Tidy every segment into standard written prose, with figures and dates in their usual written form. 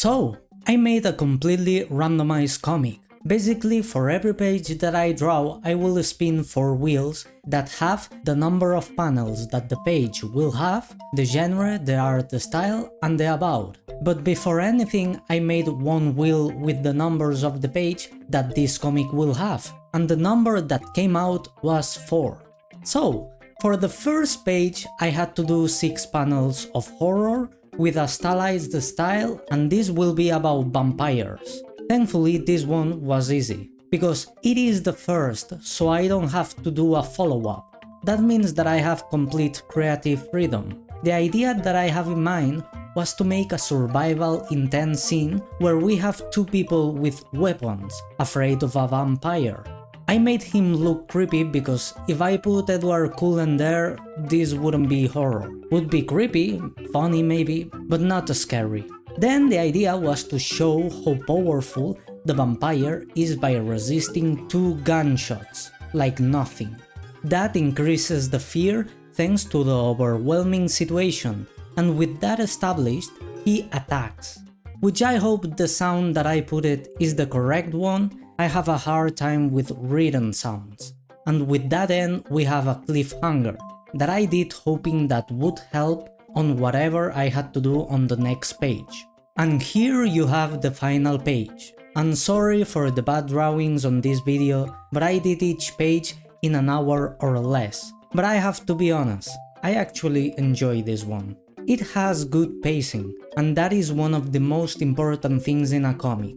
So, I made a completely randomized comic. Basically, for every page that I draw, I will spin 4 wheels that have the number of panels that the page will have, the genre, the art style, and the about. But before anything, I made one wheel with the numbers of the page that this comic will have, and the number that came out was 4. So, for the first page, I had to do 6 panels of horror with a stylized style, and this will be about vampires. Thankfully, this one was easy, because it is the first, so I don't have to do a follow-up. That means that I have complete creative freedom. The idea that I have in mind was to make a survival intense scene where we have 2 people with weapons, afraid of a vampire. I made him look creepy because if I put Edward Cullen there, this wouldn't be horror. Would be creepy, funny maybe, but not scary. Then the idea was to show how powerful the vampire is by resisting 2 gunshots, like nothing. That increases the fear thanks to the overwhelming situation, and with that established, he attacks. Which I hope the sound that I put it is the correct one. I have a hard time with written sounds. And with that end, we have a cliffhanger that I did hoping that would help on whatever I had to do on the next page. And here you have the final page. I'm sorry for the bad drawings on this video, but I did each page in an hour or less. But I have to be honest, I actually enjoy this one. It has good pacing, and that is one of the most important things in a comic.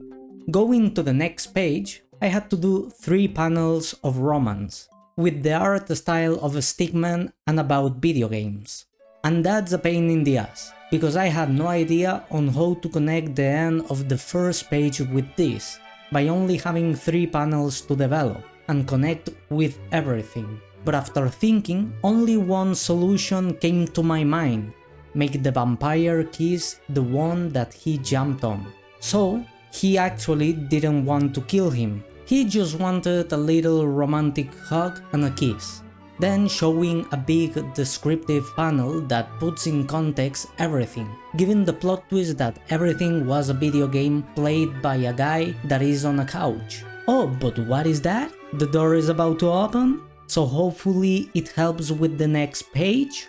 Going to the next page, I had to do 3 panels of romance, with the art style of a stickman and about video games. And that's a pain in the ass, because I had no idea on how to connect the end of the first page with this, by only having 3 panels to develop and connect with everything. But after thinking, only one solution came to my mind: make the vampire kiss the one that he jumped on. So, he actually didn't want to kill him, he just wanted a little romantic hug and a kiss. Then showing a big descriptive panel that puts in context everything, giving the plot twist that everything was a video game played by a guy that is on a couch. Oh, but what is that? The door is about to open? So hopefully it helps with the next page?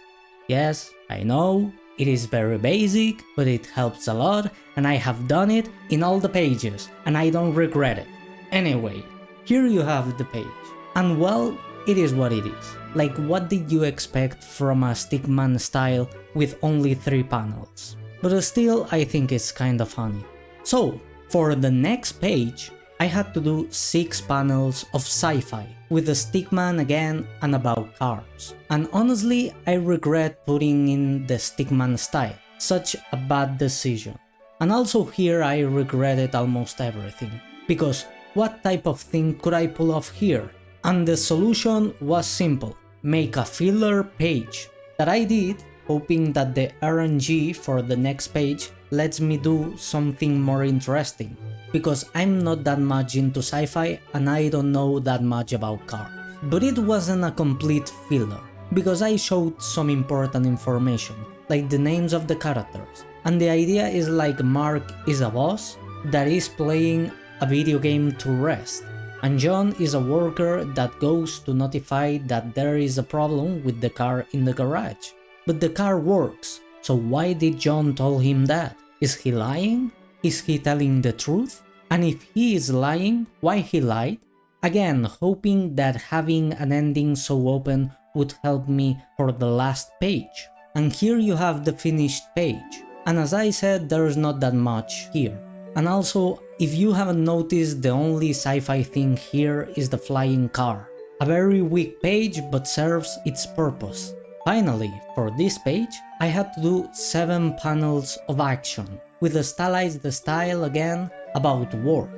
Yes, I know. It is very basic, but it helps a lot, and I have done it in all the pages, and I don't regret it. Anyway, here you have the page. And well, it is what it is. Like, what did you expect from a stickman style with only 3 panels? But still, I think it's kinda funny. So, for the next page, I had to do 6 panels of sci-fi, with the stickman again and about cars. And honestly, I regret putting in the stickman style, such a bad decision. And also here I regretted almost everything, because what type of thing could I pull off here? And the solution was simple: make a filler page. That I did, hoping that the RNG for the next page lets me do something more interesting, because I'm not that much into sci-fi and I don't know that much about cars. But it wasn't a complete filler, because I showed some important information, like the names of the characters. And the idea is like Mark is a boss that is playing a video game to rest, and John is a worker that goes to notify that there is a problem with the car in the garage. But the car works, so why did John tell him that? Is he lying? Is he telling the truth? And if he is lying, why he lied? Again, hoping that having an ending so open would help me for the last page. And here you have the finished page. And as I said, there's not that much here. And also, if you haven't noticed, the only sci-fi thing here is the flying car. A very weak page, but serves its purpose. Finally, for this page, I had to do 7 panels of action, with a stylized style again about work.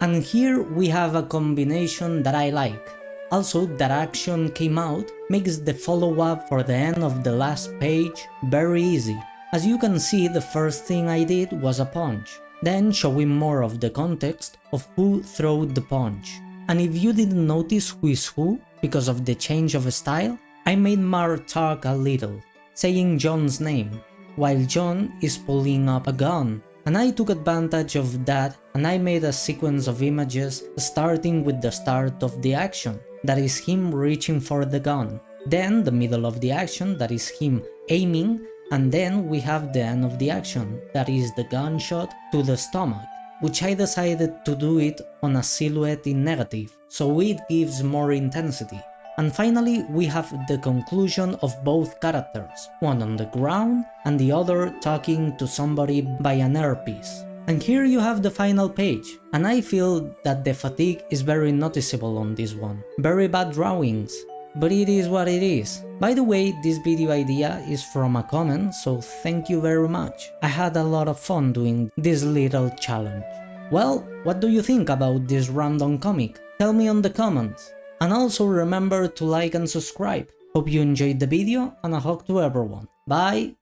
And here we have a combination that I like. Also, that action came out makes the follow-up for the end of the last page very easy. As you can see, the first thing I did was a punch, then showing more of the context of who threw the punch. And if you didn't notice who is who, because of the change of style, I made Mark talk a little, saying John's name, while John is pulling up a gun. And I took advantage of that and I made a sequence of images starting with the start of the action, that is him reaching for the gun, then the middle of the action, that is him aiming, and then we have the end of the action, that is the gunshot to the stomach, which I decided to do it on a silhouette in negative, so it gives more intensity. And finally we have the conclusion of both characters, one on the ground and the other talking to somebody by an earpiece. And here you have the final page, and I feel that the fatigue is very noticeable on this one. Very bad drawings, but it is what it is. By the way, this video idea is from a comment, so thank you very much. I had a lot of fun doing this little challenge. Well, what do you think about this random comic? Tell me in the comments. And also remember to like and subscribe. Hope you enjoyed the video and a hug to everyone. Bye!